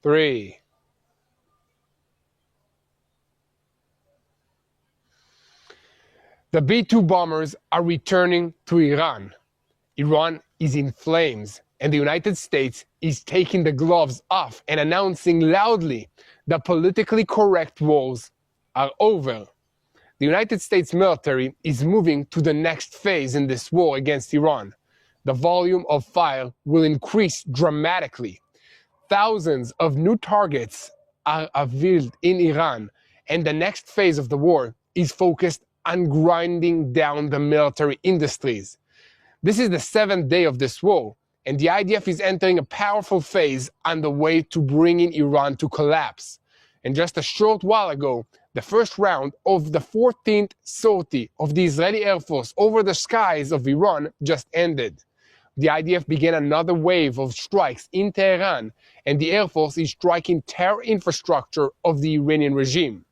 3. The B-2 bombers are returning to Iran. Iran is in flames, and the United States is taking the gloves off and announcing loudly the politically correct wars are over. The United States military is moving to the next phase in this war against Iran. The volume of fire will increase dramatically. Thousands of new targets are revealed in Iran, and the next phase of the war is focused on grinding down the military industries. This is the 7th day of this war, and the IDF is entering a powerful phase on the way to bringing Iran to collapse. And just a short while ago, the first round of the 14th sortie of the Israeli Air Force over the skies of Iran just ended. The IDF began another wave of strikes in Tehran, and the Air Force is striking terror infrastructure of the Iranian regime.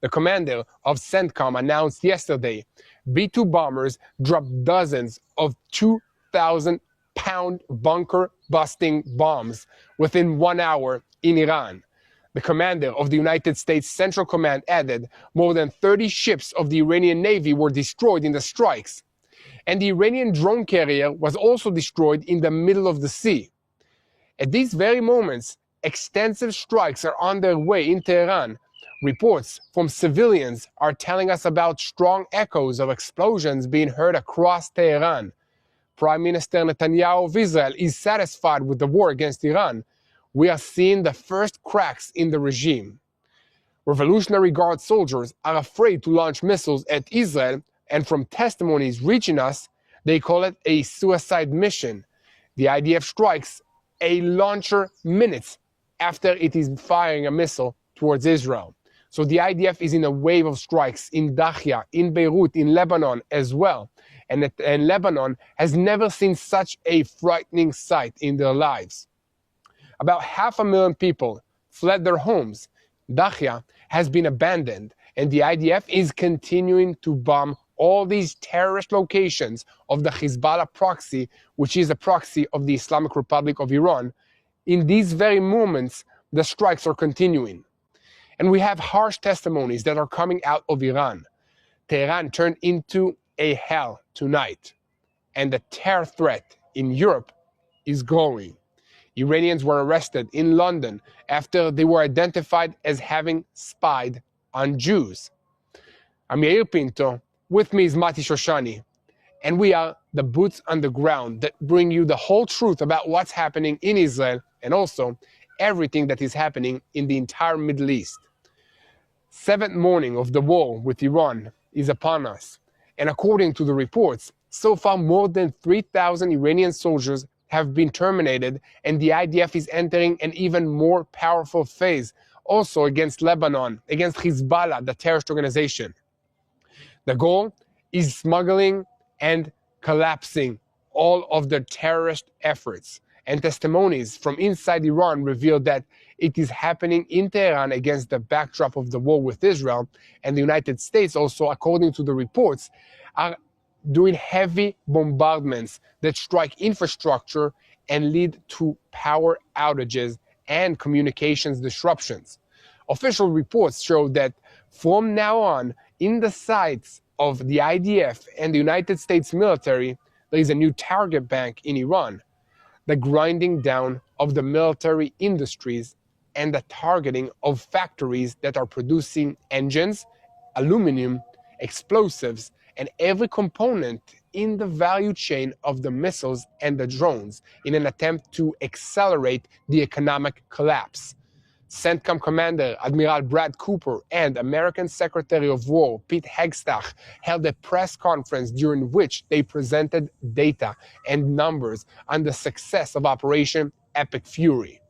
The commander of CENTCOM announced yesterday B-2 bombers dropped dozens of 2,000-pound bunker-busting bombs within 1 hour in Iran. The commander of the United States Central Command added more than 30 ships of the Iranian Navy were destroyed in the strikes. And the Iranian drone carrier was also destroyed in the middle of the sea. At these very moments, extensive strikes are on their way in Tehran. Reports from civilians are telling us about strong echoes of explosions being heard across Tehran. Prime Minister Netanyahu of Israel is satisfied with the war against Iran. We are seeing the first cracks in the regime. Revolutionary Guard soldiers are afraid to launch missiles at Israel, and from testimonies reaching us, they call it a suicide mission. The IDF strikes a launcher minutes after it is firing a missile towards Israel. So the IDF is in a wave of strikes in Dakhia, in Beirut, in Lebanon as well. And Lebanon has never seen such a frightening sight in their lives. About 500,000 people fled their homes. Dakhia has been abandoned, and the IDF is continuing to bomb all these terrorist locations of the Hezbollah proxy, which is a proxy of the Islamic Republic of Iran. In these very moments, the strikes are continuing. And we have harsh testimonies that are coming out of Iran. Tehran turned into a hell tonight, and the terror threat in Europe is growing. Iranians were arrested in London after they were identified as having spied on Jews. I'm Yair Pinto, with me is Mati Shoshani, and we are the boots on the ground that bring you the whole truth about what's happening in Israel and also everything that is happening in the entire Middle East. 7th morning of the war with Iran is upon us, and according to the reports, so far more than 3,000 Iranian soldiers have been terminated, and the IDF is entering an even more powerful phase, also against Lebanon, against Hezbollah, the terrorist organization. The goal is smuggling and collapsing all of the terrorist efforts. And testimonies from inside Iran reveal that it is happening in Tehran against the backdrop of the war with Israel, and the United States also, according to the reports, are doing heavy bombardments that strike infrastructure and lead to power outages and communications disruptions. Official reports show that from now on, in the sights of the IDF and the United States military, there is a new target bank in Iran, the grinding down of the military industries and the targeting of factories that are producing engines, aluminum, explosives, and every component in the value chain of the missiles and the drones in an attempt to accelerate the economic collapse. CENTCOM Commander Admiral Brad Cooper and American Secretary of War Pete Hegseth held a press conference during which they presented data and numbers on the success of Operation Epic Fury.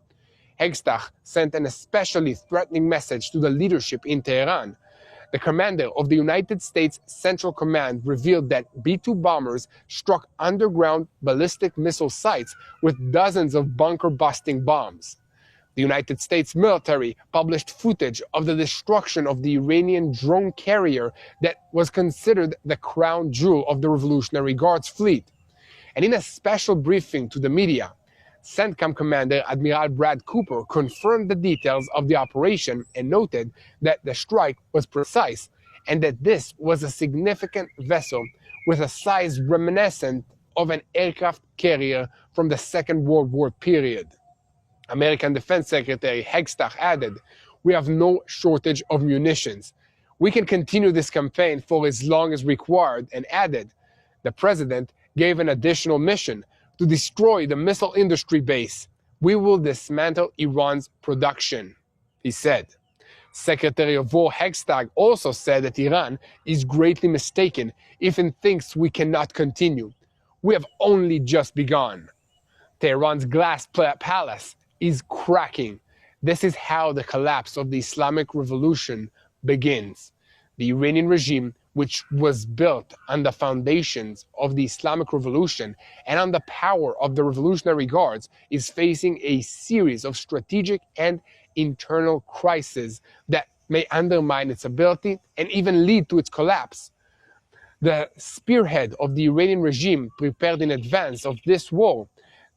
Hegseth sent an especially threatening message to the leadership in Tehran. The commander of the United States Central Command revealed that B-2 bombers struck underground ballistic missile sites with dozens of bunker-busting bombs. The United States military published footage of the destruction of the Iranian drone carrier that was considered the crown jewel of the Revolutionary Guard's fleet. And in a special briefing to the media, CENTCOM Commander Admiral Brad Cooper confirmed the details of the operation and noted that the strike was precise and that this was a significant vessel with a size reminiscent of an aircraft carrier from the Second World War period. American Defense Secretary Hegstach added, "We have no shortage of munitions. We can continue this campaign for as long as required," and added, "The president gave an additional mission to destroy the missile industry base. We will dismantle Iran's production," he said. Secretary of War Hegstag also said that Iran is greatly mistaken if it thinks we cannot continue. "We have only just begun." Tehran's glass palace is cracking. This is how the collapse of the Islamic Revolution begins. The Iranian regime, which was built on the foundations of the Islamic Revolution and on the power of the Revolutionary Guards, is facing a series of strategic and internal crises that may undermine its ability and even lead to its collapse. The spearhead of the Iranian regime prepared in advance of this war,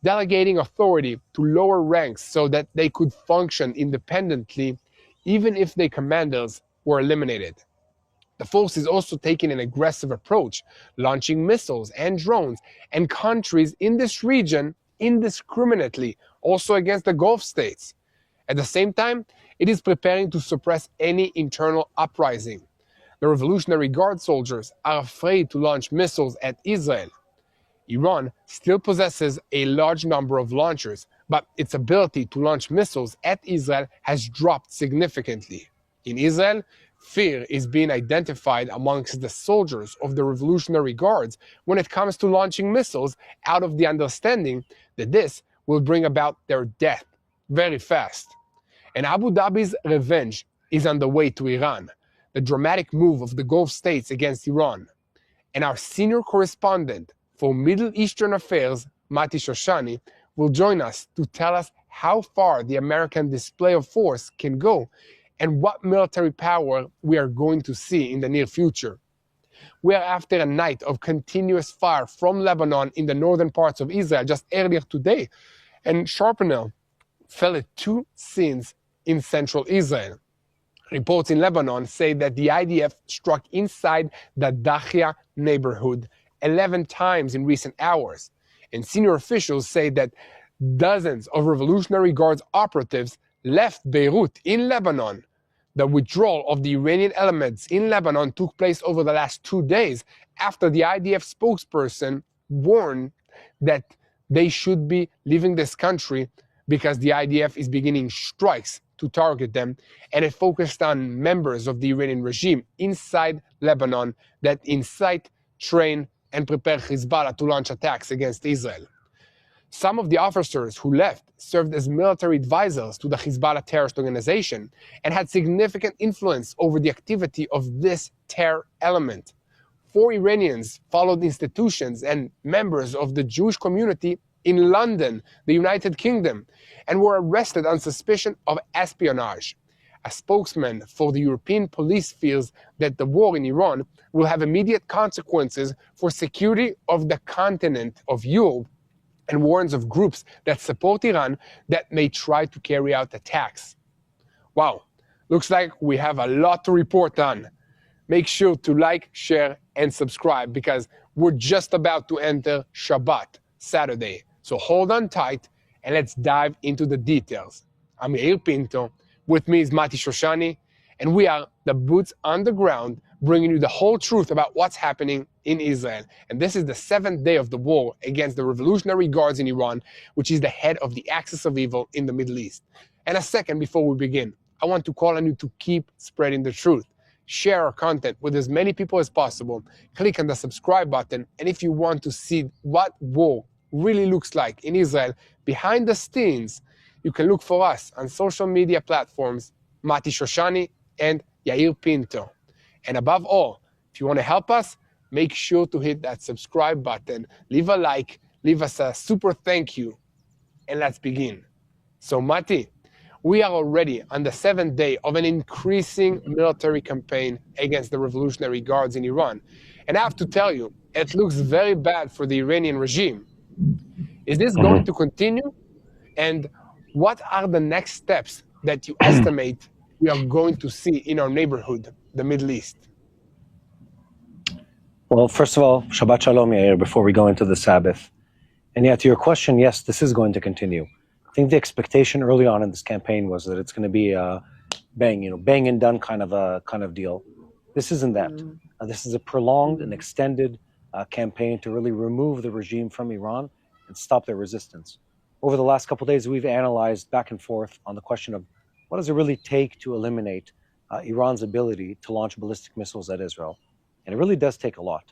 delegating authority to lower ranks so that they could function independently even if their commanders were eliminated. The force is also taking an aggressive approach, launching missiles and drones and countries in this region indiscriminately, also against the Gulf states. At the same time, it is preparing to suppress any internal uprising. The Revolutionary Guard soldiers are afraid to launch missiles at Israel. Iran still possesses a large number of launchers, but its ability to launch missiles at Israel has dropped significantly. In Israel, fear is being identified amongst the soldiers of the Revolutionary Guards when it comes to launching missiles, out of the understanding that this will bring about their death very fast. And Abu Dhabi's revenge is on the way to Iran, the dramatic move of the Gulf states against Iran. And our senior correspondent for Middle Eastern Affairs, Mati Shoshani, will join us to tell us how far the American display of force can go and what military power we are going to see in the near future. We are after a night of continuous fire from Lebanon in the northern parts of Israel just earlier today, and shrapnel fell at two scenes in central Israel. Reports in Lebanon say that the IDF struck inside the Dahia neighborhood 11 times in recent hours, and senior officials say that dozens of Revolutionary Guards operatives left Beirut in Lebanon. The withdrawal of the Iranian elements in Lebanon took place over the last 2 days after the IDF spokesperson warned that they should be leaving this country because the IDF is beginning strikes to target them, and it focused on members of the Iranian regime inside Lebanon that incite, train, and prepare Hezbollah to launch attacks against Israel. Some of the officers who left served as military advisors to the Hezbollah terrorist organization and had significant influence over the activity of this terror element. 4 Iranians followed institutions and members of the Jewish community in London, the United Kingdom, and were arrested on suspicion of espionage. A spokesman for the European police feels that the war in Iran will have immediate consequences for security of the continent of Europe and warns of groups that support Iran that may try to carry out attacks. Wow, looks like we have a lot to report on. Make sure to like, share, and subscribe because we're just about to enter Shabbat, Saturday. So hold on tight and let's dive into the details. I'm Yair Pinto, with me is Mati Shoshani, and we are the boots on the ground bringing you the whole truth about what's happening in Israel. And this is the 7th day of the war against the Revolutionary Guards in Iran, which is the head of the axis of evil in the Middle East. And a second before we begin, I want to call on you to keep spreading the truth. Share our content with as many people as possible. Click on the subscribe button. And if you want to see what war really looks like in Israel behind the scenes, you can look for us on social media platforms, Mati Shoshani and Yair Pinto. And above all, if you want to help us, make sure to hit that subscribe button, leave a like, leave us a super thank you, and let's begin. So Mati, we are already on the 7th day of an increasing military campaign against the Revolutionary Guards in Iran. And I have to tell you, it looks very bad for the Iranian regime. Is this going to continue, And what are the next steps that you estimate we are going to see in our neighborhood, the Middle East? Well, first of all, Shabbat Shalom, Yair, before we go into the Sabbath. And yet, to your question, yes, this is going to continue. I think the expectation early on in this campaign was that it's going to be a bang and done kind of deal. This isn't that. This is a prolonged and extended campaign to really remove the regime from Iran and stop their resistance. Over the last couple of days, we've analyzed back and forth on the question of what does it really take to eliminate Iran's ability to launch ballistic missiles at Israel. And it really does take a lot.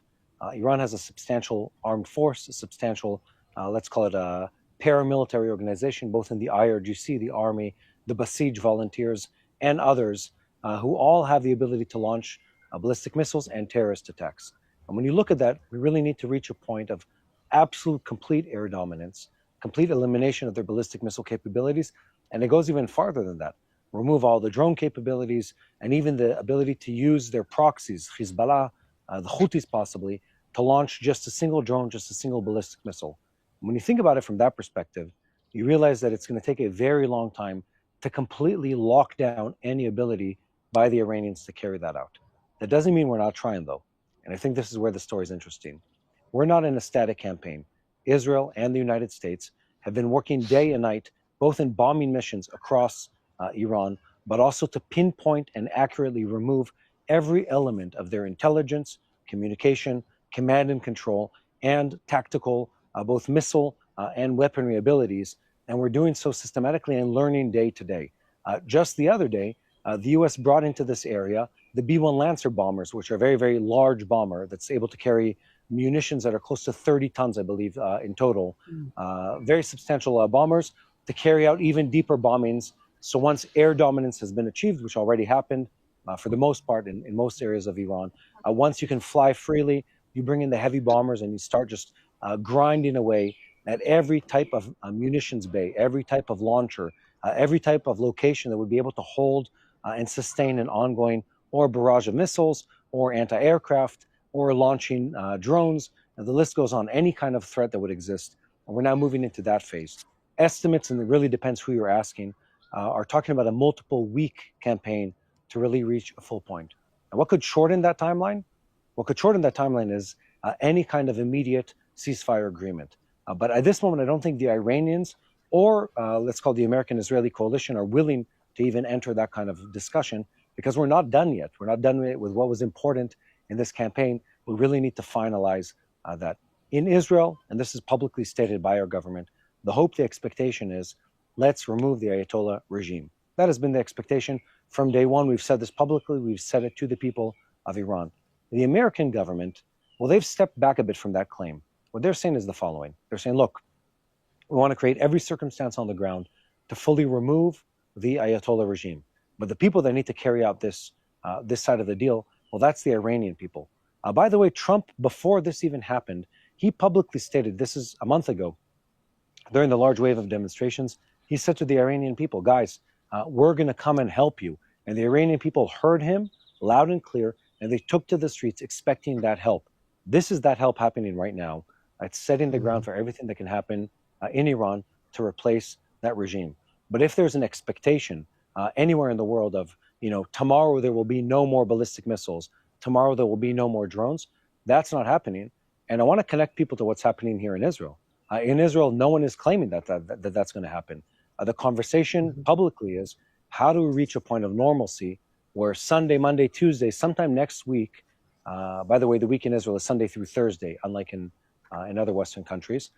Iran has a substantial armed force, a substantial, let's call it a paramilitary organization, both in the IRGC, the army, the Basij volunteers, and others who all have the ability to launch ballistic missiles and terrorist attacks. And when you look at that, we really need to reach a point of absolute complete air dominance, complete elimination of their ballistic missile capabilities, and it goes even farther than that. Remove all the drone capabilities and even the ability to use their proxies, Hezbollah, the Houthis possibly, to launch just a single drone, just a single ballistic missile. When you think about it from that perspective, you realize that it's going to take a very long time to completely lock down any ability by the Iranians to carry that out. That doesn't mean we're not trying, though. And I think this is where the story is interesting. We're not in a static campaign. Israel and the United States have been working day and night, both in bombing missions across Iran, but also to pinpoint and accurately remove every element of their intelligence, communication, command and control, and tactical, both missile and weaponry abilities. And we're doing so systematically and learning day to day. Just the other day, the U.S. brought into this area the B-1 Lancer bombers, which are a very, very large bomber that's able to carry munitions that are close to 30 tons, I believe, in total. Very substantial bombers to carry out even deeper bombings. So once air dominance has been achieved, which already happened for the most part in most areas of Iran, once you can fly freely, you bring in the heavy bombers and you start just grinding away at every type of munitions bay, every type of launcher, every type of location that would be able to hold and sustain an ongoing or barrage of missiles or anti-aircraft or launching drones. And the list goes on, any kind of threat that would exist. And we're now moving into that phase. Estimates, and it really depends who you're asking, are talking about a multiple week campaign to really reach a full point. And what could shorten that timeline? What could shorten that timeline is any kind of immediate ceasefire agreement. But at this moment, I don't think the Iranians or let's call the American-Israeli coalition are willing to even enter that kind of discussion because we're not done yet. We're not done with what was important in this campaign. We really need to finalize that. In Israel, and this is publicly stated by our government, the hope, the expectation is, let's remove the Ayatollah regime. That has been the expectation from day one. We've said this publicly. We've said it to the people of Iran. The American government, well, they've stepped back a bit from that claim. What they're saying is the following. They're saying, look, we want to create every circumstance on the ground to fully remove the Ayatollah regime. But the people that need to carry out this side of the deal, well, that's the Iranian people. By the way, Trump, before this even happened, he publicly stated, this is a month ago, during the large wave of demonstrations, he said to the Iranian people, guys, we're going to come and help you. And the Iranian people heard him loud and clear, and they took to the streets expecting that help. This is that help happening right now. It's setting the ground for everything that can happen in Iran to replace that regime. But if there's an expectation anywhere in the world of, tomorrow there will be no more ballistic missiles, tomorrow there will be no more drones, that's not happening. And I want to connect people to what's happening here in Israel. In Israel, no one is claiming that that's going to happen. The conversation publicly is, how do we reach a point of normalcy where Sunday, Monday, Tuesday, sometime next week, by the way, the week in Israel is Sunday through Thursday, unlike in other Western countries,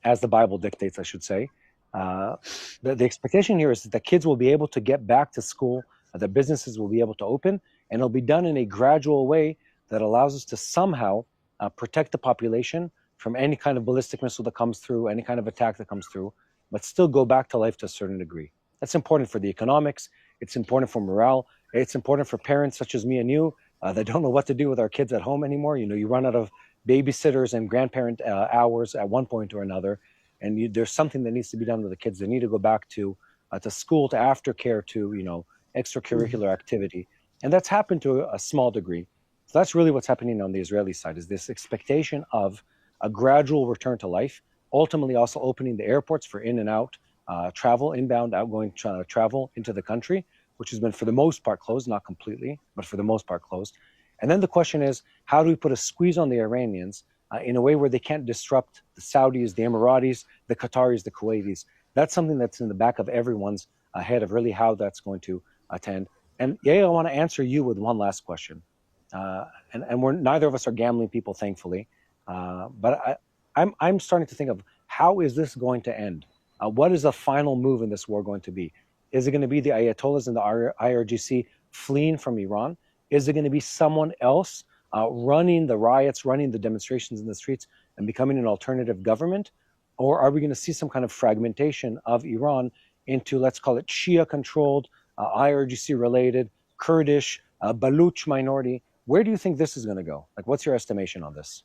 as the Bible dictates, I should say. The expectation here is that the kids will be able to get back to school, the businesses will be able to open, and it'll be done in a gradual way that allows us to somehow protect the population from any kind of ballistic missile that comes through, any kind of attack that comes through, but still go back to life to a certain degree. That's important for the economics. It's important for morale. It's important for parents such as me and you that don't know what to do with our kids at home anymore. You run out of babysitters and grandparent hours at one point or another, and there's something that needs to be done with the kids. They need to go back to school, to aftercare, to extracurricular activity, and that's happened to a small degree. So that's really what's happening on the Israeli side, is this expectation of a gradual return to life, ultimately also opening the airports for in and out travel, inbound, outgoing travel into the country, which has been for the most part closed, not completely, but for the most part closed. And then the question is, how do we put a squeeze on the Iranians in a way where they can't disrupt the Saudis, the Emiratis, the Qataris, the Kuwaitis? That's something that's in the back of everyone's head of really how that's going to attend. And Yael, I want to answer you with one last question. And we're neither of us are gambling people, thankfully. But I'm starting to think of how is this going to end? What is the final move in this war going to be? Is it going to be the Ayatollahs and the IRGC fleeing from Iran? Is it going to be someone else running the riots, running the demonstrations in the streets and becoming an alternative government? Or are we going to see some kind of fragmentation of Iran into, let's call it Shia-controlled, IRGC-related, Kurdish, Baluch minority? Where do you think this is going to go? Like, what's your estimation on this?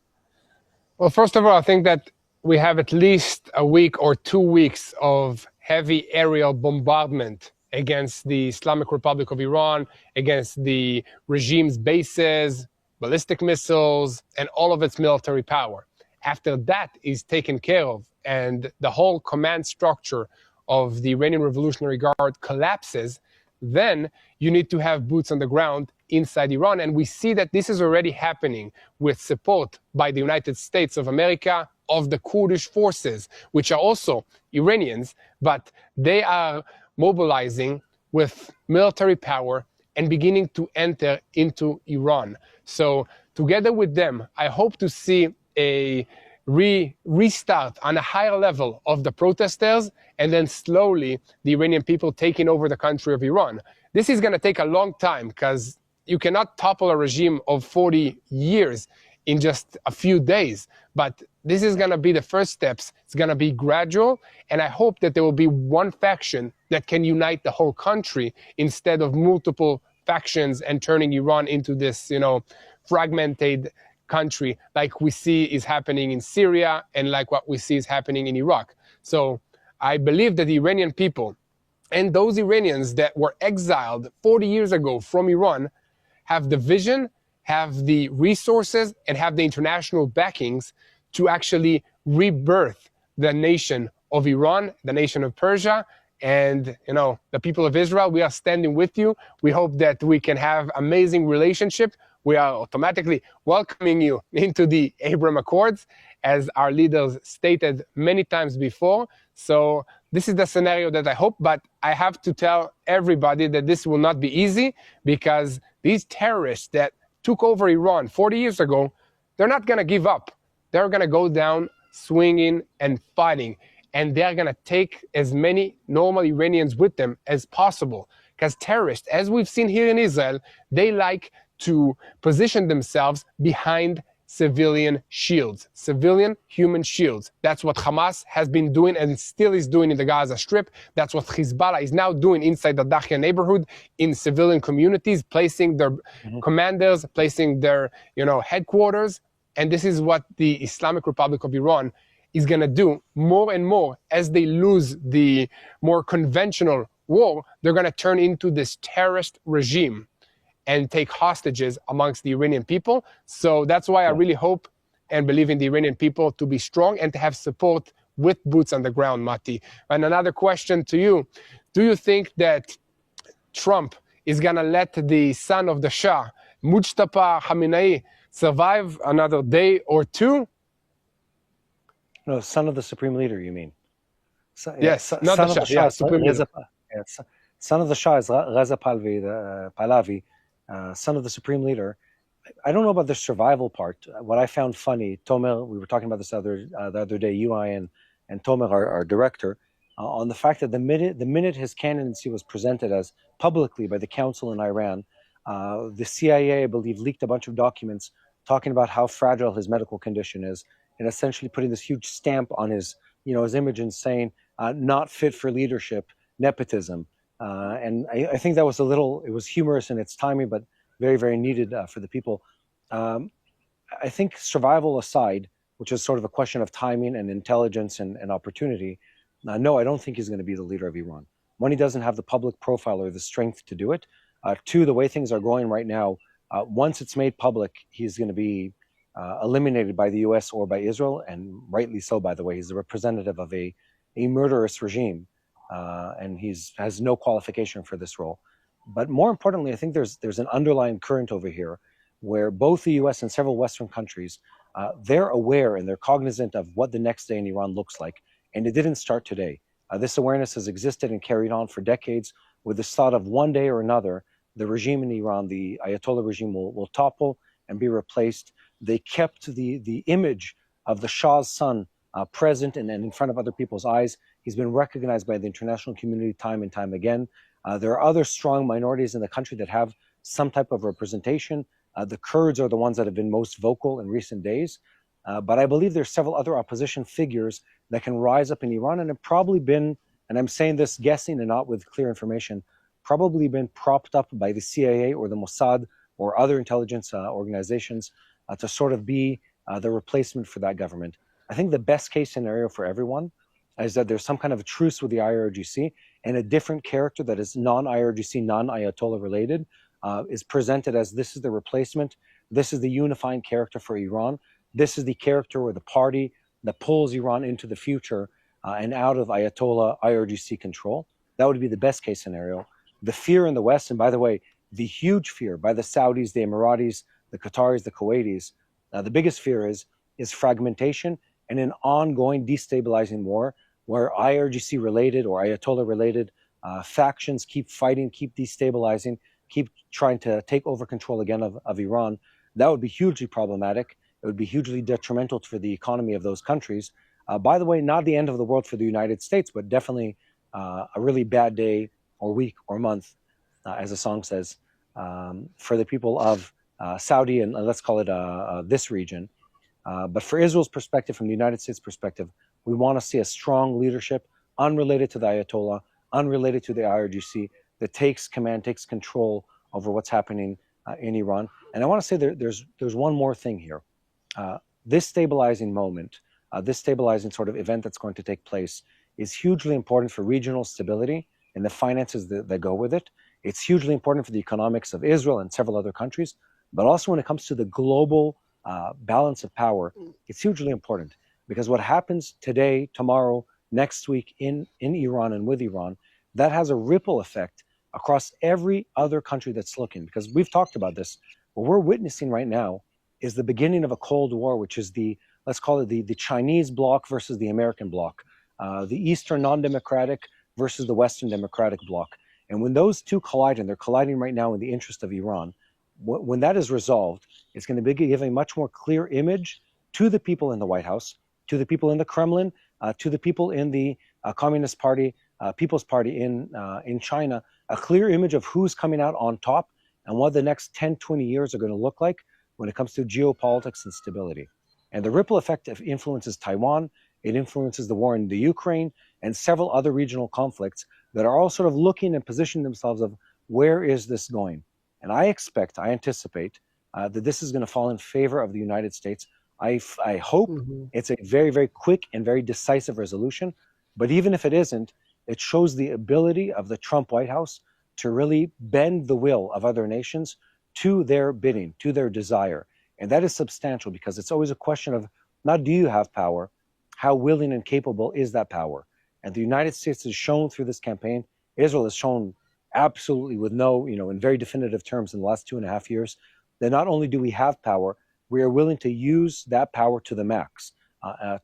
Well, first of all, I think that we have at least a week or 2 weeks of heavy aerial bombardment against the Islamic Republic of Iran, against the regime's bases, ballistic missiles, and all of its military power. After that is taken care of and the whole command structure of the Iranian Revolutionary Guard collapses, then you need to have boots on the ground inside Iran. And we see that this is already happening with support by the United States of America, of the Kurdish forces, which are also Iranians, but they are mobilizing with military power and beginning to enter into Iran. So together with them, I hope to see a restart on a higher level of the protesters, and then slowly the Iranian people taking over the country of Iran. This is going to take a long time because you cannot topple a regime of 40 years in just a few days. But this is going to be the first steps. It's going to be gradual. And I hope that there will be one faction that can unite the whole country instead of multiple factions and turning Iran into this, fragmented country like we see is happening in Syria and like what we see is happening in Iraq. So I believe that the Iranian people and those Iranians that were exiled 40 years ago from Iran have the vision, have the resources, and have the international backings to actually rebirth the nation of Iran, the nation of Persia, and the people of Israel. We are standing with you. We hope that we can have amazing relationship. We are automatically welcoming you into the Abraham Accords, as our leaders stated many times before. So this is the scenario that I hope, but I have to tell everybody that this will not be easy, because these terrorists that took over Iran 40 years ago, they're not going to give up. They're going to go down swinging and fighting, and they're going to take as many normal Iranians with them as possible, because terrorists, as we've seen here in Israel, they like to position themselves behind civilian shields, civilian human shields. That's what Hamas has been doing and still is doing in the Gaza Strip. That's what Hezbollah is now doing inside the Dakhia neighborhood in civilian communities, placing their commanders, placing their headquarters. And this is what the Islamic Republic of Iran is going to do more and more as they lose the more conventional war. They're going to turn into this terrorist regime and take hostages amongst the Iranian people. So that's why I really hope and believe in the Iranian people to be strong and to have support with boots on the ground, Mati. And another question to you. Do you think that Trump is going to let the son of the Shah, Mujtaba Khamenei, survive another day or two? No, son of the Supreme Leader, you mean? Yes, not the Shah, yeah, Supreme Leader. Son of the Shah is Reza Pahlavi, son of the Supreme Leader. I don't know about the survival part. What I found funny, Tomer, we were talking about this the other day, UI and Tomer, our director, on the fact that the minute his candidacy was presented as publicly by the council in Iran, the CIA, I believe, leaked a bunch of documents talking about how fragile his medical condition is, and essentially putting this huge stamp on his image and saying, not fit for leadership, nepotism. And I think that was it was humorous in its timing, but very, very needed for the people. I think survival aside, which is sort of a question of timing and intelligence and opportunity, no, I don't think he's going to be the leader of Iran. One, he doesn't have the public profile or the strength to do it. Two, the way things are going right now, once it's made public, he's going to be eliminated by the U.S. or by Israel, and rightly so, by the way. He's the representative of a murderous regime, and has no qualification for this role. But more importantly, I think there's an underlying current over here where both the U.S. and several Western countries, they're aware and they're cognizant of what the next day in Iran looks like, and it didn't start today. This awareness has existed and carried on for decades, with this thought of one day or another, the regime in Iran, the Ayatollah regime, will topple and be replaced. They kept the image of the Shah's son present and in front of other people's eyes. He's been recognized by the international community time and time again. There are other strong minorities in the country that have some type of representation. The Kurds are the ones that have been most vocal in recent days. But I believe there's several other opposition figures that can rise up in Iran and have probably been, and I'm saying this guessing and not with clear information, probably been propped up by the CIA or the Mossad or other intelligence organizations to sort of be the replacement for that government. I think the best case scenario for everyone is that there's some kind of a truce with the IRGC, and a different character that is non-IRGC, non-Ayatollah related is presented as this is the replacement, this is the unifying character for Iran, this is the character or the party that pulls Iran into the future and out of Ayatollah IRGC control. That would be the best case scenario. The fear in the West, and by the way, the huge fear by the Saudis, the Emiratis, the Qataris, the Kuwaitis, the biggest fear is fragmentation and an ongoing destabilizing war where IRGC related or Ayatollah related factions keep fighting, keep destabilizing, keep trying to take over control again of Iran. That would be hugely problematic. It would be hugely detrimental for the economy of those countries. By the way, not the end of the world for the United States, but definitely a really bad day or week or month, as the song says, for the people of Saudi and let's call it this region. But for Israel's perspective, from the United States perspective, we want to see a strong leadership unrelated to the Ayatollah, unrelated to the IRGC, that takes command, takes control over what's happening in Iran. And I want to say there's one more thing here. This stabilizing moment, this stabilizing sort of event that's going to take place is hugely important for regional stability and the finances that go with it. It's hugely important for the economics of Israel and several other countries, but also when it comes to the global balance of power, it's hugely important, because what happens today, tomorrow, next week in Iran and with Iran, that has a ripple effect across every other country that's looking, because we've talked about this. What we're witnessing right now is the beginning of a Cold War, which is let's call it the Chinese bloc versus the American bloc, the Eastern non-democratic versus the Western democratic bloc. And when those two collide, and they're colliding right now in the interest of Iran, when that is resolved, it's going to give a much more clear image to the people in the White House, to the people in the Kremlin, to the people in the Communist Party, People's Party in China, a clear image of who's coming out on top and what the next 10, 20 years are going to look like when it comes to geopolitics and stability. And the ripple effect influences Taiwan, it influences the war in the Ukraine, and several other regional conflicts that are all sort of looking and positioning themselves of where is this going? And I anticipate that this is going to fall in favor of the United States. I hope it's a very, very quick and very decisive resolution. But even if it isn't, it shows the ability of the Trump White House to really bend the will of other nations to their bidding, to their desire. And that is substantial, because it's always a question of not do you have power, how willing and capable is that power? And the United States has shown through this campaign, Israel has shown absolutely with in very definitive terms in the last 2.5 years, that not only do we have power, we are willing to use that power to the max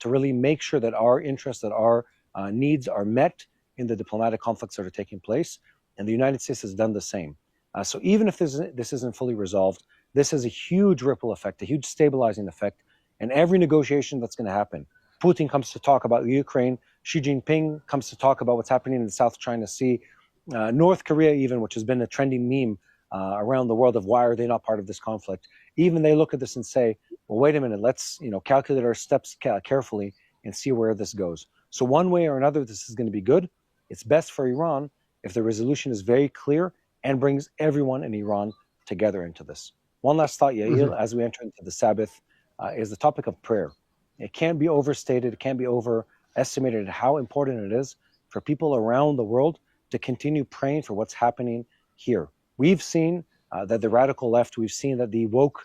to really make sure that our interests, that our needs are met in the diplomatic conflicts that are taking place. And the United States has done the same. So even if this isn't fully resolved, this has a huge ripple effect, a huge stabilizing effect. And every negotiation that's going to happen, Putin comes to talk about Ukraine, Xi Jinping comes to talk about what's happening in the South China Sea, North Korea even, which has been a trending meme around the world of why are they not part of this conflict. Even they look at this and say, well, wait a minute, let's calculate our steps carefully and see where this goes. So one way or another, this is going to be good. It's best for Iran if the resolution is very clear and brings everyone in Iran together into this. One last thought, Yael, as we enter into the Sabbath, is the topic of prayer. It can't be overstated, it can't be overestimated how important it is for people around the world to continue praying for what's happening here. We've seen that the radical left, we've seen that the woke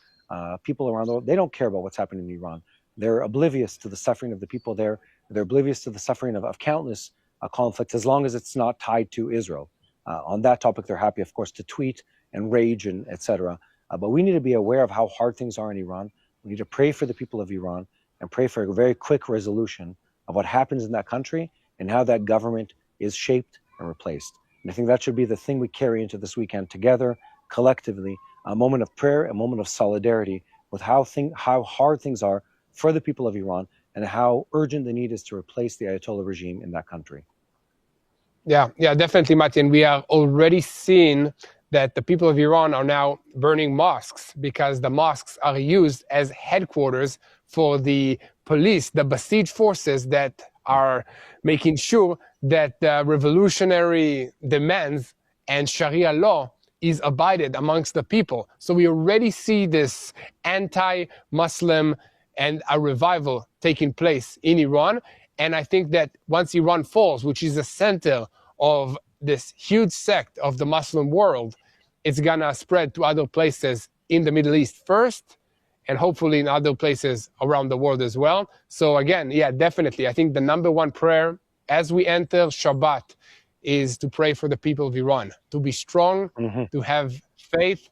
people around the world, they don't care about what's happening in Iran. They're oblivious to the suffering of the people there. They're oblivious to the suffering of countless conflicts, as long as it's not tied to Israel. On that topic, they're happy, of course, to tweet and rage and etc. But we need to be aware of how hard things are in Iran. We need to pray for the people of Iran and pray for a very quick resolution of what happens in that country and how that government is shaped and replaced. And I think that should be the thing we carry into this weekend together, collectively, a moment of prayer, a moment of solidarity with how hard things are for the people of Iran and how urgent the need is to replace the Ayatollah regime in that country. Yeah, definitely, Martin. We are already seeing that the people of Iran are now burning mosques because the mosques are used as headquarters for the police, the Basij forces that are making sure that the revolutionary demands and Sharia law is abided amongst the people. So we already see this anti-Muslim and a revival taking place in Iran. And I think that once Iran falls, which is the center of this huge sect of the Muslim world, it's gonna spread to other places in the Middle East first, and hopefully in other places around the world as well. So again, yeah, definitely. I think the number one prayer as we enter Shabbat is to pray for the people of Iran, to be strong, to have faith,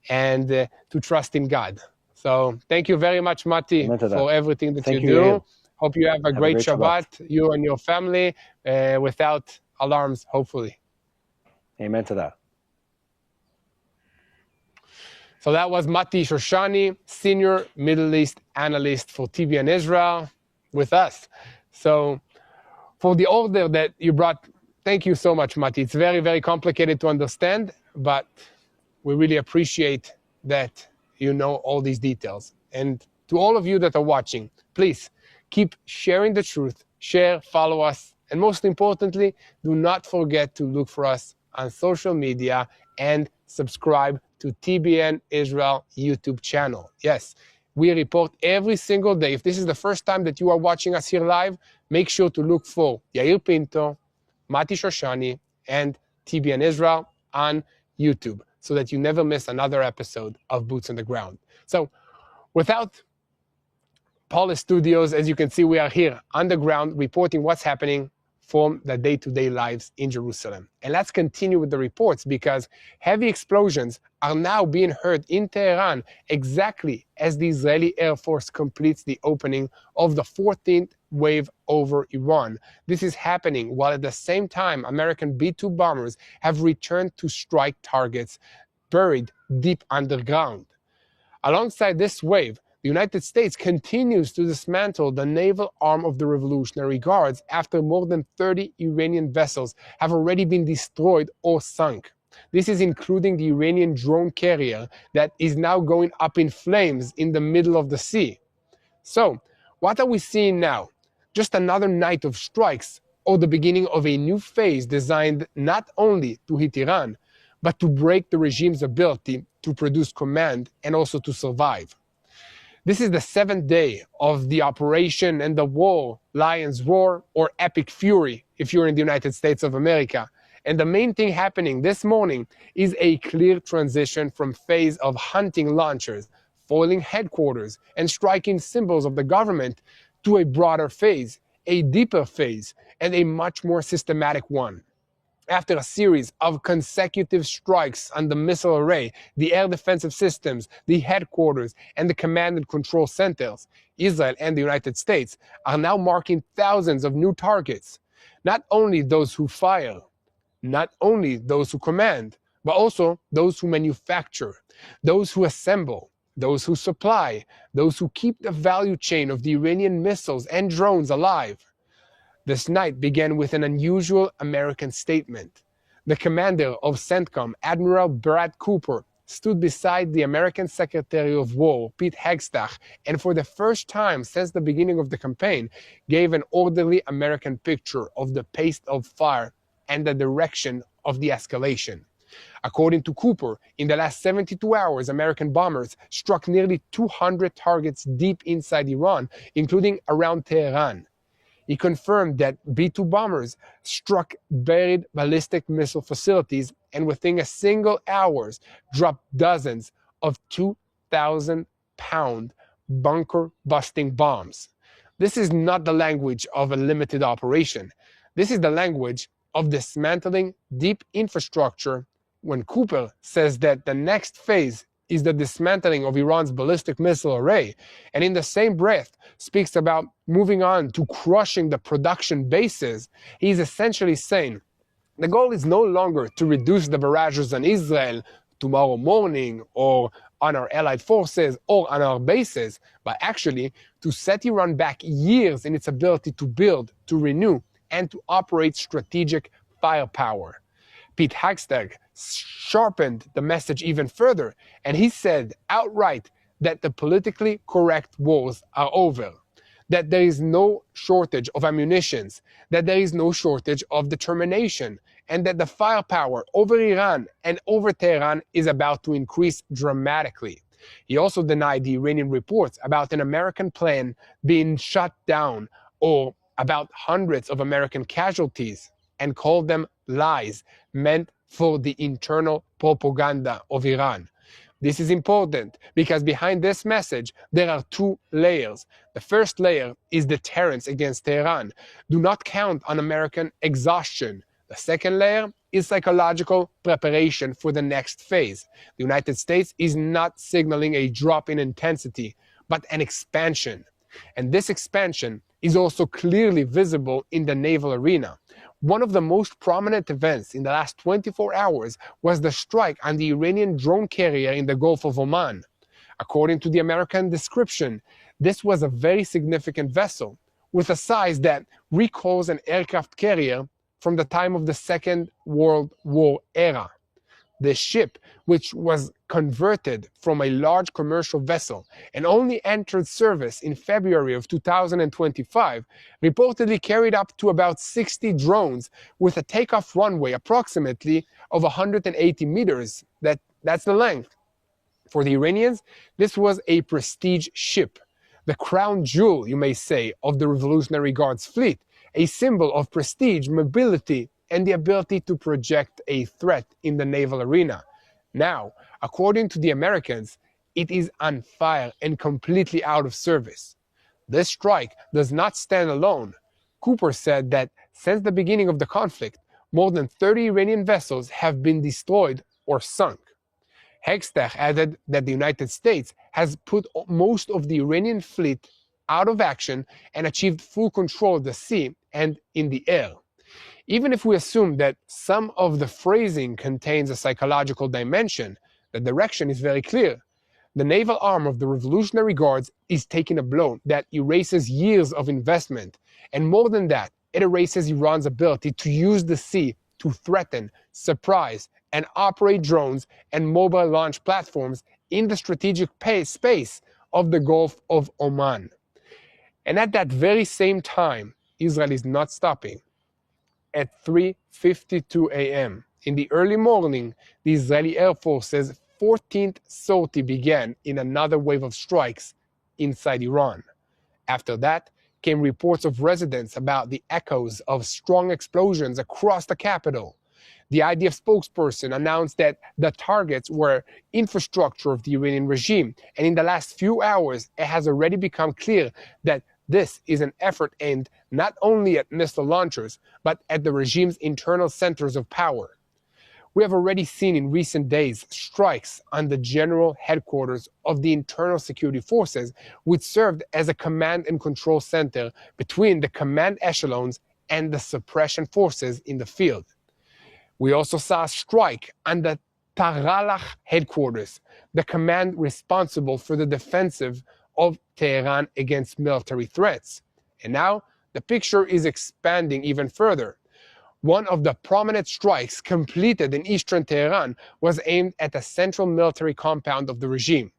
and to trust in God. So thank you very much, Mati, for everything that you do. Hope you have a great Shabbat, you and your family, without alarms, hopefully. Amen to that. So that was Mati Shoshani, Senior Middle East Analyst for TBN Israel, with us. So for the order that you brought, thank you so much, Mati. It's very, very complicated to understand, but we really appreciate that you know all these details. And to all of you that are watching, please keep sharing the truth, share, follow us, and most importantly, do not forget to look for us on social media and subscribe to TBN Israel YouTube channel. Yes, we report every single day. If this is the first time that you are watching us here live, make sure to look for Yair Pinto, Mati Shoshani, and TBN Israel on YouTube so that you never miss another episode of Boots on the Ground. So without Paulus Studios, as you can see, we are here on the ground reporting what's happening from the day-to-day lives in Jerusalem. And let's continue with the reports because heavy explosions are now being heard in Tehran exactly as the Israeli Air Force completes the opening of the 14th wave over Iran. This is happening while at the same time American B-2 bombers have returned to strike targets buried deep underground. Alongside this wave, the United States continues to dismantle the naval arm of the Revolutionary Guards after more than 30 Iranian vessels have already been destroyed or sunk. This is including the Iranian drone carrier that is now going up in flames in the middle of the sea. So, what are we seeing now? Just another night of strikes or the beginning of a new phase designed not only to hit Iran, but to break the regime's ability to produce command and also to survive. This is the 7th day of the operation and the war, Lion's Roar, or Epic Fury, if you're in the United States of America. And the main thing happening this morning is a clear transition from phase of hunting launchers, foiling headquarters, and striking symbols of the government to a broader phase, a deeper phase, and a much more systematic one. After a series of consecutive strikes on the missile array, the air defensive systems, the headquarters, and the command and control centers, Israel and the United States are now marking thousands of new targets. Not only those who fire, not only those who command, but also those who manufacture, those who assemble, those who supply, those who keep the value chain of the Iranian missiles and drones alive. This night began with an unusual American statement. The commander of CENTCOM, Admiral Brad Cooper, stood beside the American Secretary of War, Pete Hegseth, and for the first time since the beginning of the campaign, gave an orderly American picture of the pace of fire and the direction of the escalation. According to Cooper, in the last 72 hours, American bombers struck nearly 200 targets deep inside Iran, including around Tehran. He confirmed that B-2 bombers struck buried ballistic missile facilities and within a single hour dropped dozens of 2,000 100-pound bunker-busting bombs. This is not the language of a limited operation. This is the language of dismantling deep infrastructure when Cooper says that the next phase is the dismantling of Iran's ballistic missile array, and in the same breath speaks about moving on to crushing the production bases. He's essentially saying the goal is no longer to reduce the barrages on Israel tomorrow morning or on our allied forces or on our bases, but actually to set Iran back years in its ability to build, to renew, and to operate strategic firepower. Pete Hegseth sharpened the message even further, and he said outright that the politically correct wars are over, that there is no shortage of ammunitions, that there is no shortage of determination, and that the firepower over Iran and over Tehran is about to increase dramatically. He also denied the Iranian reports about an American plane being shut down or about hundreds of American casualties, and called them lies meant for the internal propaganda of Iran. This is important because behind this message, there are two layers. The first layer is deterrence against Tehran. Do not count on American exhaustion. The second layer is psychological preparation for the next phase. The United States is not signaling a drop in intensity, but an expansion. And this expansion is also clearly visible in the naval arena. One of the most prominent events in the last 24 hours was the strike on the Iranian drone carrier in the Gulf of Oman. According to the American description, this was a very significant vessel with a size that recalls an aircraft carrier from the time of the Second World War era. The ship, which was converted from a large commercial vessel and only entered service in February of 2025, reportedly carried up to about 60 drones with a takeoff runway approximately of 180 meters. That's the length. For the Iranians, this was a prestige ship, the crown jewel, you may say, of the Revolutionary Guard's fleet, a symbol of prestige, mobility, and the ability to project a threat in the naval arena. Now, according to the Americans, it is on fire and completely out of service. This strike does not stand alone. Cooper said that since the beginning of the conflict, more than 30 Iranian vessels have been destroyed or sunk. Hegseth added that the United States has put most of the Iranian fleet out of action and achieved full control of the sea and in the air. Even if we assume that some of the phrasing contains a psychological dimension, the direction is very clear. The naval arm of the Revolutionary Guards is taking a blow that erases years of investment, and more than that, it erases Iran's ability to use the sea to threaten, surprise, and operate drones and mobile launch platforms in the strategic space of the Gulf of Oman. And at that very same time, Israel is not stopping. At 3:52 a.m. in the early morning, the Israeli Air Force's 14th sortie began in another wave of strikes inside Iran. After that came reports of residents about the echoes of strong explosions across the capital. The IDF spokesperson announced that the targets were infrastructure of the Iranian regime, and in the last few hours, it has already become clear that this is an effort aimed not only at missile launchers, but at the regime's internal centers of power. We have already seen in recent days strikes on the general headquarters of the internal security forces, which served as a command and control center between the command echelons and the suppression forces in the field. We also saw a strike on the Taralach headquarters, the command responsible for the defensive of Tehran against military threats. And now the picture is expanding even further. One of the prominent strikes completed in eastern Tehran was aimed at the central military compound of the regime.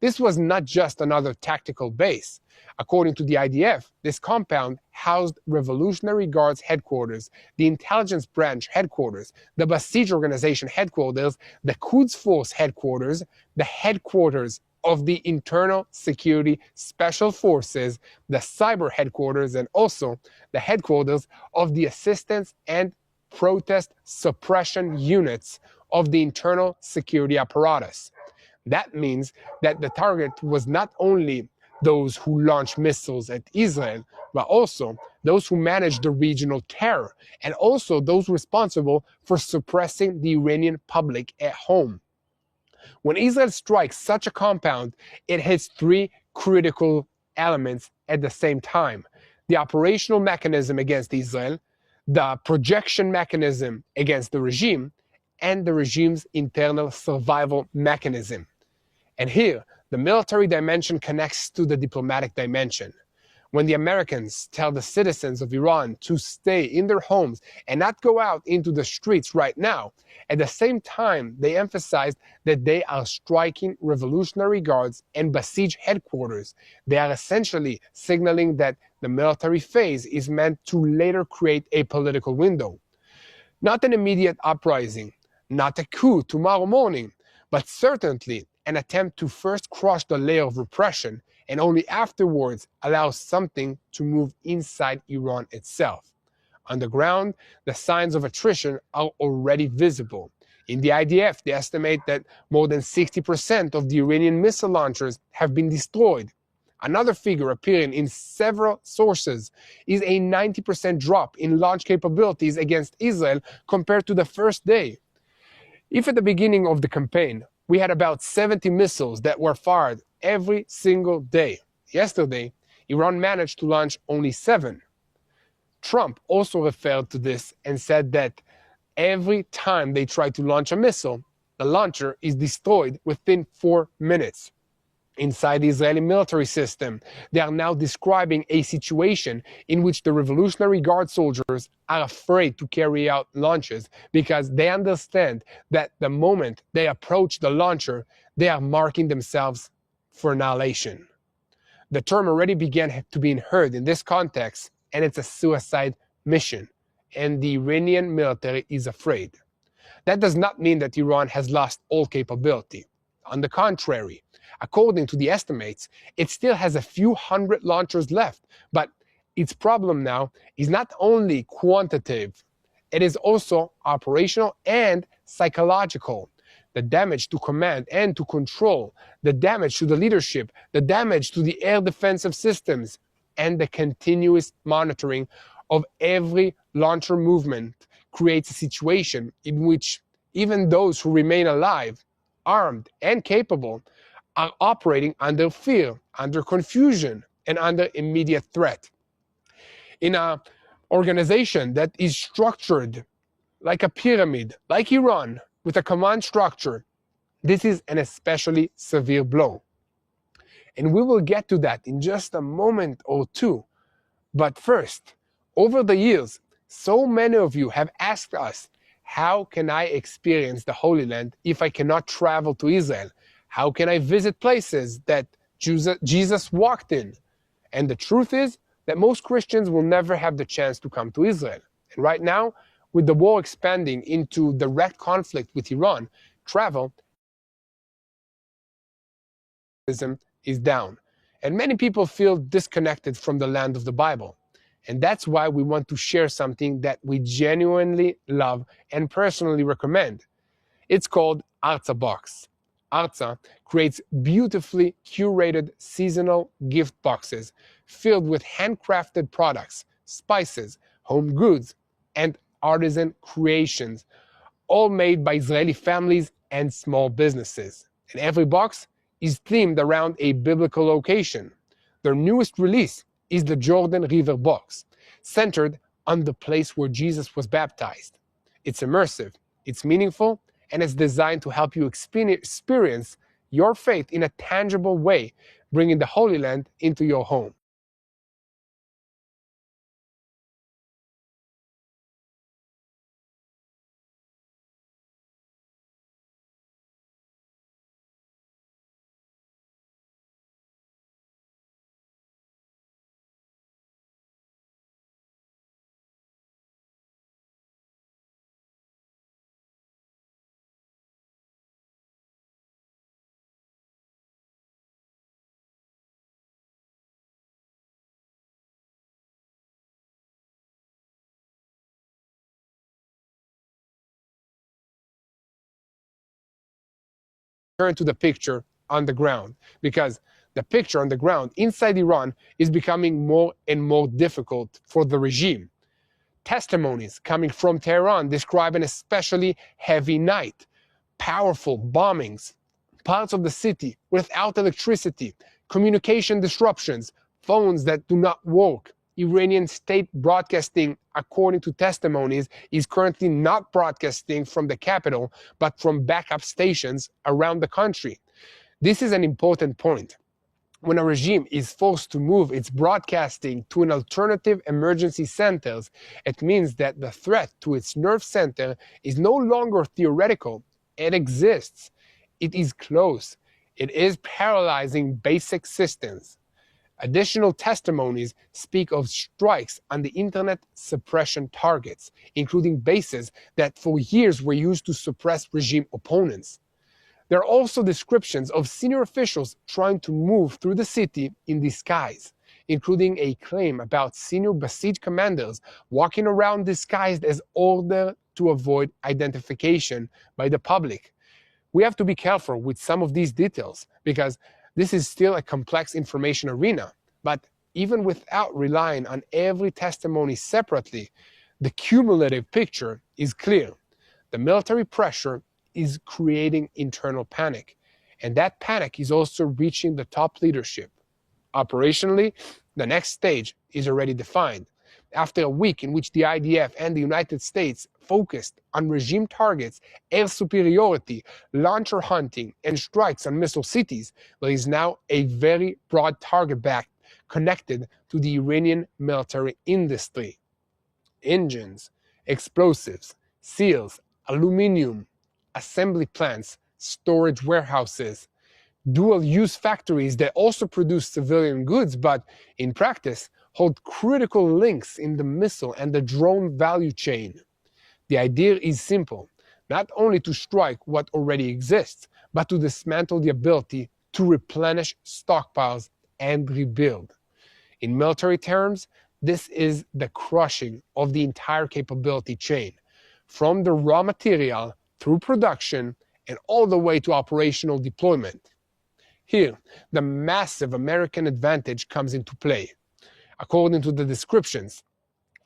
This was not just another tactical base. According to the IDF, this compound housed Revolutionary Guards headquarters, the intelligence branch headquarters, the Basij organization headquarters, the Quds Force headquarters, the headquarters of the Internal Security Special Forces, the cyber headquarters, and also the headquarters of the assistance and protest suppression units of the internal security apparatus. That means that the target was not only those who launch missiles at Israel, but also those who manage the regional terror, and also those responsible for suppressing the Iranian public at home. When Israel strikes such a compound, it hits three critical elements at the same time: the operational mechanism against Israel, the projection mechanism against the regime, and the regime's internal survival mechanism. And here, the military dimension connects to the diplomatic dimension. When the Americans tell the citizens of Iran to stay in their homes and not go out into the streets right now, at the same time, they emphasize that they are striking Revolutionary Guards and Basij headquarters. They are essentially signaling that the military phase is meant to later create a political window. Not an immediate uprising, not a coup tomorrow morning, but certainly an attempt to first crush the layer of repression and only afterwards allow something to move inside Iran itself. On the ground, the signs of attrition are already visible. In the IDF, they estimate that more than 60% of the Iranian missile launchers have been destroyed. Another figure appearing in several sources is a 90% drop in launch capabilities against Israel compared to the first day. If at the beginning of the campaign, we had about 70 missiles that were fired every single day, yesterday, Iran managed to launch only 7. Trump also referred to this and said that every time they try to launch a missile, the launcher is destroyed within 4 minutes. Inside the Israeli military system, they are now describing a situation in which the Revolutionary Guard soldiers are afraid to carry out launches because they understand that the moment they approach the launcher, they are marking themselves for annihilation. The term already began to be heard in this context, and it's a suicide mission, and the Iranian military is afraid. That does not mean that Iran has lost all capability. On the contrary, according to the estimates, it still has a few hundred launchers left, but its problem now is not only quantitative, it is also operational and psychological. The damage to command and to control, the damage to the leadership, the damage to the air defensive systems, and the continuous monitoring of every launcher movement creates a situation in which even those who remain alive, armed, and capable are operating under fear, under confusion, and under immediate threat. In an organization that is structured like a pyramid, like Iran, with a command structure, this is an especially severe blow. And we will get to that in just a moment or two. But first, over the years, so many of you have asked us, how can I experience the Holy Land if I cannot travel to Israel? How can I visit places that Jesus walked in? And the truth is that most Christians will never have the chance to come to Israel. And right now, with the war expanding into direct conflict with Iran, travel is down. And many people feel disconnected from the land of the Bible. And that's why we want to share something that we genuinely love and personally recommend. It's called Arza Box. Arza creates beautifully curated seasonal gift boxes filled with handcrafted products, spices, home goods, and artisan creations, all made by Israeli families and small businesses. And every box is themed around a biblical location. Their newest release is the Jordan River box, centered on the place where Jesus was baptized. It's immersive, it's meaningful, and it's designed to help you experience your faith in a tangible way, bringing the Holy Land into your home. turn to the picture on the ground, because the picture on the ground inside Iran is becoming more and more difficult for the regime. Testimonies coming from Tehran describe an especially heavy night, powerful bombings, parts of the city without electricity, communication disruptions, phones that do not work. Iranian state broadcasting, according to testimonies, is currently not broadcasting from the capital, but from backup stations around the country. This is an important point. When a regime is forced to move its broadcasting to an alternative emergency centers, it means that the threat to its nerve center is no longer theoretical. It exists. It is close. It is paralyzing basic systems. Additional testimonies speak of strikes on the internet suppression targets, including bases that for years were used to suppress regime opponents. There are also descriptions of senior officials trying to move through the city in disguise, including a claim about senior Basij commanders walking around disguised as ordered to avoid identification by the public. We have to be careful with some of these details because this is still a complex information arena, but even without relying on every testimony separately, the cumulative picture is clear. The military pressure is creating internal panic, and that panic is also reaching the top leadership. Operationally, the next stage is already defined. After a week in which the IDF and the United States focused on regime targets, air superiority, launcher hunting, and strikes on missile cities, there is now a very broad target back connected to the Iranian military industry. Engines, explosives, seals, aluminium, assembly plants, storage warehouses, dual-use factories that also produce civilian goods, but in practice hold critical links in the missile and the drone value chain. The idea is simple, not only to strike what already exists, but to dismantle the ability to replenish stockpiles and rebuild. In military terms, this is the crushing of the entire capability chain, from the raw material through production and all the way to operational deployment. Here, the massive American advantage comes into play. According to the descriptions,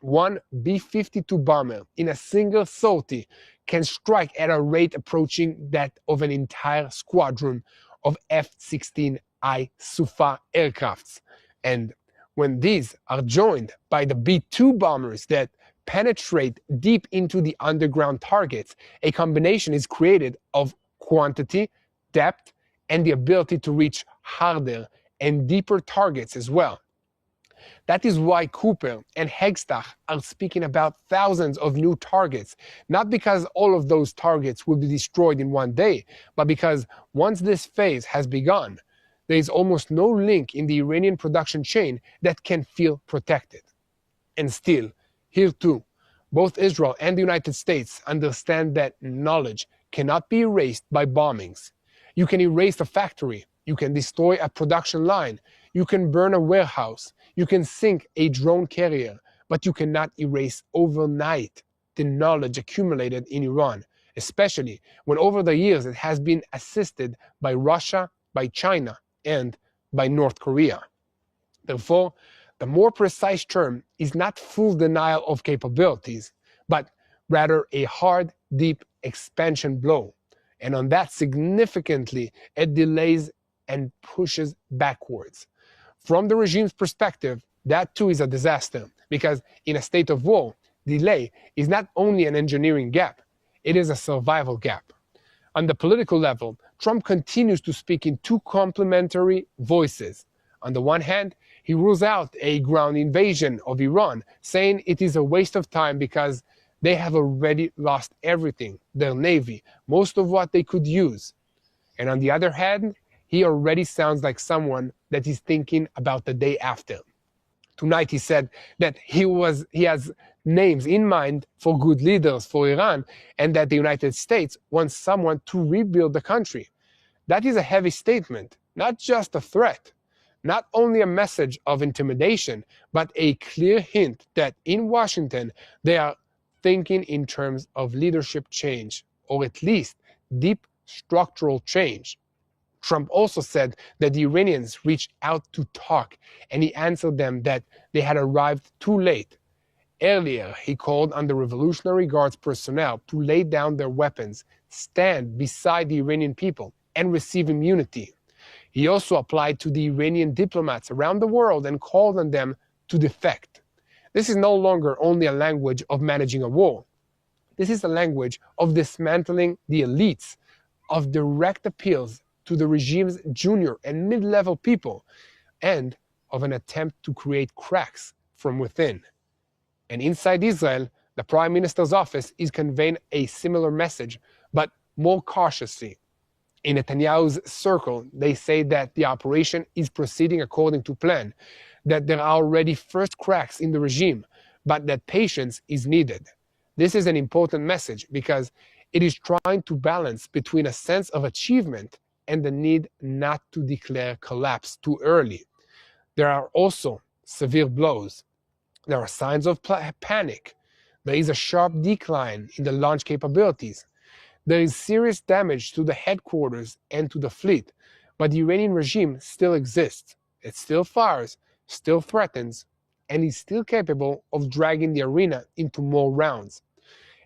one B-52 bomber in a single sortie can strike at a rate approaching that of an entire squadron of F-16I Sufa aircrafts. And when these are joined by the B-2 bombers that penetrate deep into the underground targets, a combination is created of quantity, depth, and the ability to reach harder and deeper targets as well. That is why Cooper and Hegstach are speaking about thousands of new targets, not because all of those targets will be destroyed in one day, but because once this phase has begun, there is almost no link in the Iranian production chain that can feel protected. And still, here too, both Israel and the United States understand that knowledge cannot be erased by bombings. You can erase a factory, you can destroy a production line, you can burn a warehouse, you can sink a drone carrier, but you cannot erase overnight the knowledge accumulated in Iran, especially when over the years it has been assisted by Russia, by China, and by North Korea. Therefore, the more precise term is not full denial of capabilities, but rather a hard, deep expansion blow. And on that, significantly, it delays and pushes backwards. From the regime's perspective, that too is a disaster, because in a state of war, delay is not only an engineering gap, it is a survival gap. On the political level, Trump continues to speak in two complementary voices. On the one hand, he rules out a ground invasion of Iran, saying it is a waste of time because they have already lost everything, their navy, most of what they could use. And on the other hand, he already sounds like someone that is thinking about the day after. Tonight he said that he has names in mind for good leaders for Iran, and that the United States wants someone to rebuild the country. That is a heavy statement, not just a threat, not only a message of intimidation, but a clear hint that in Washington they are thinking in terms of leadership change, or at least deep structural change. Trump also said that the Iranians reached out to talk, and he answered them that they had arrived too late. Earlier, he called on the Revolutionary Guards personnel to lay down their weapons, stand beside the Iranian people, and receive immunity. He also applied to the Iranian diplomats around the world and called on them to defect. This is no longer only a language of managing a war. This is a language of dismantling the elites, of direct appeals to the regime's junior and mid-level people, and of an attempt to create cracks from within. And inside Israel, the Prime Minister's office is conveying a similar message, but more cautiously. In Netanyahu's circle, they say that the operation is proceeding according to plan, that there are already first cracks in the regime, but that patience is needed. This is an important message because it is trying to balance between a sense of achievement and the need not to declare collapse too early. There are also severe blows. There are signs of panic. There is a sharp decline in the launch capabilities. There is serious damage to the headquarters and to the fleet, but the Iranian regime still exists. It still fires, still threatens, and is still capable of dragging the arena into more rounds.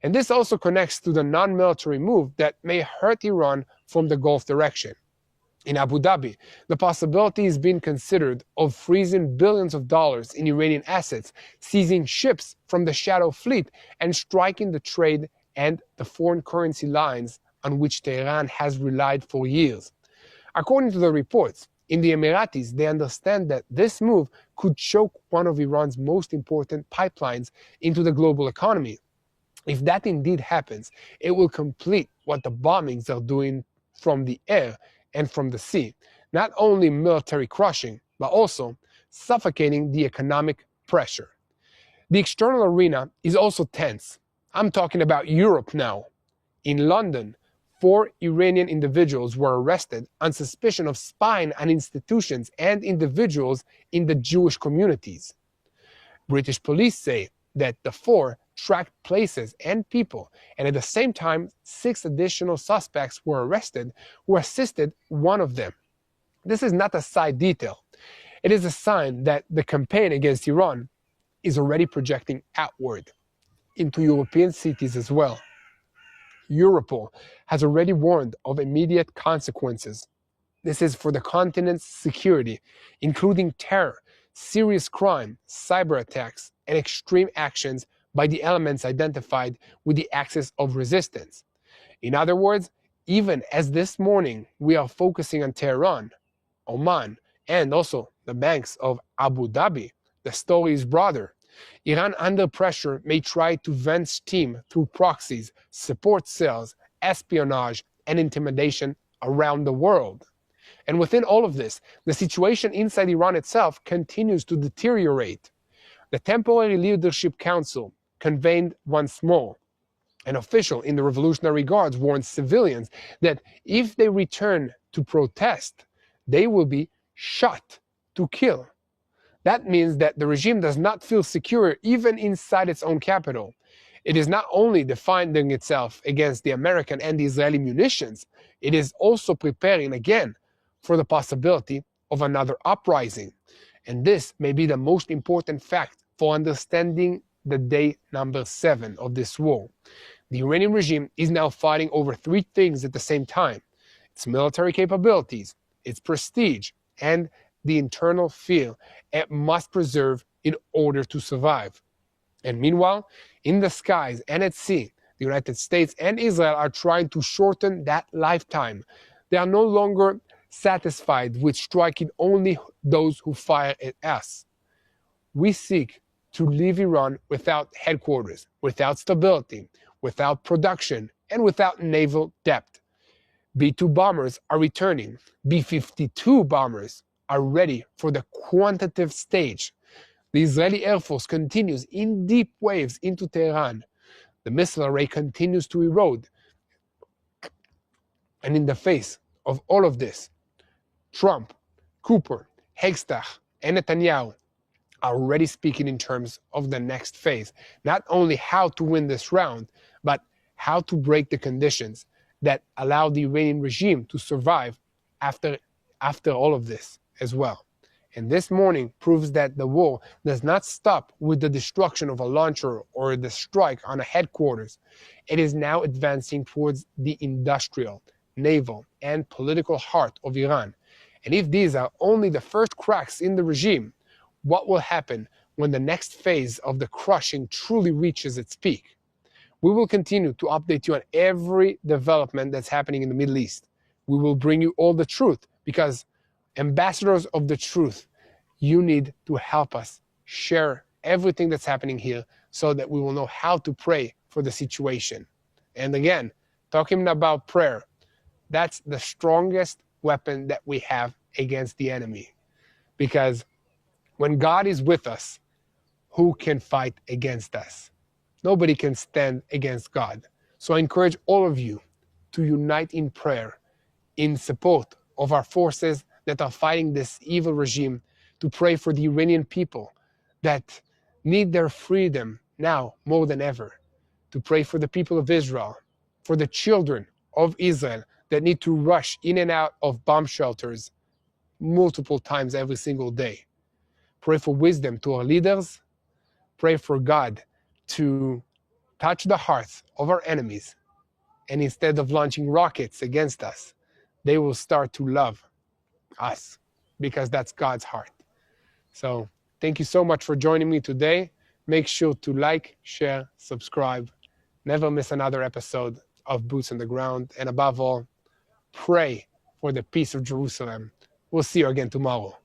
And this also connects to the non-military move that may hurt Iran from the Gulf direction. In Abu Dhabi, the possibility is being considered of freezing billions of dollars in Iranian assets, seizing ships from the shadow fleet, and striking the trade and the foreign currency lines on which Tehran has relied for years. According to the reports, in the Emiratis, they understand that this move could choke one of Iran's most important pipelines into the global economy. If that indeed happens, it will complete what the bombings are doing from the air and from the sea, not only military crushing, but also suffocating the economic pressure. The external arena is also tense. I'm talking about Europe now. In London, 4 Iranian individuals were arrested on suspicion of spying on institutions and individuals in the Jewish communities. British police say that the 4 tracked places and people, and at the same time, 6 additional suspects were arrested who assisted one of them. This is not a side detail. It is a sign that the campaign against Iran is already projecting outward into European cities as well. Europol has already warned of immediate consequences. This is for the continent's security, including terror, serious crime, cyber attacks, and extreme actions by the elements identified with the axis of resistance. In other words, even as this morning we are focusing on Tehran, Oman, and also the banks of Abu Dhabi, the story is broader. Iran under pressure may try to vent steam through proxies, support cells, espionage, and intimidation around the world. And within all of this, the situation inside Iran itself continues to deteriorate. The Temporary Leadership Council convened once more. An official in the Revolutionary Guards warned civilians that if they return to protest, they will be shot to kill. That means that the regime does not feel secure even inside its own capital. It is not only defending itself against the American and the Israeli munitions, it is also preparing again for the possibility of another uprising. And this may be the most important fact for understanding the day number 7 of this war. The Iranian regime is now fighting over 3 things at the same time: its military capabilities, its prestige, and the internal feel it must preserve in order to survive. And meanwhile, in the skies and at sea, the United States and Israel are trying to shorten that lifetime. They are no longer satisfied with striking only those who fire at us. We seek to leave Iran without headquarters, without stability, without production, and without naval depth. B-2 bombers are returning. B-52 bombers are ready for the quantitative stage. The Israeli Air Force continues in deep waves into Tehran. The missile array continues to erode. And in the face of all of this, Trump, Cooper, Hegstach, and Netanyahu are already speaking in terms of the next phase. Not only how to win this round, but how to break the conditions that allow the Iranian regime to survive after all of this as well. And this morning proves that the war does not stop with the destruction of a launcher or the strike on a headquarters. It is now advancing towards the industrial, naval, and political heart of Iran. And if these are only the first cracks in the regime, what will happen when the next phase of the crushing truly reaches its peak? We will continue to update you on every development that's happening in the Middle East. We will bring you all the truth because ambassadors of the truth, you need to help us share everything that's happening here so that we will know how to pray for the situation. And again, talking about prayer, that's the strongest weapon that we have against the enemy. Because when God is with us, who can fight against us? Nobody can stand against God. So I encourage all of you to unite in prayer in support of our forces that are fighting this evil regime, to pray for the Iranian people that need their freedom now more than ever, to pray for the people of Israel, for the children of Israel that need to rush in and out of bomb shelters multiple times every single day. Pray for wisdom to our leaders. Pray for God to touch the hearts of our enemies, and instead of launching rockets against us, they will start to love us, because that's God's heart. So thank you so much for joining me today. Make sure to like, share, subscribe. Never miss another episode of Boots on the Ground. And above all, pray for the peace of Jerusalem. We'll see you again tomorrow.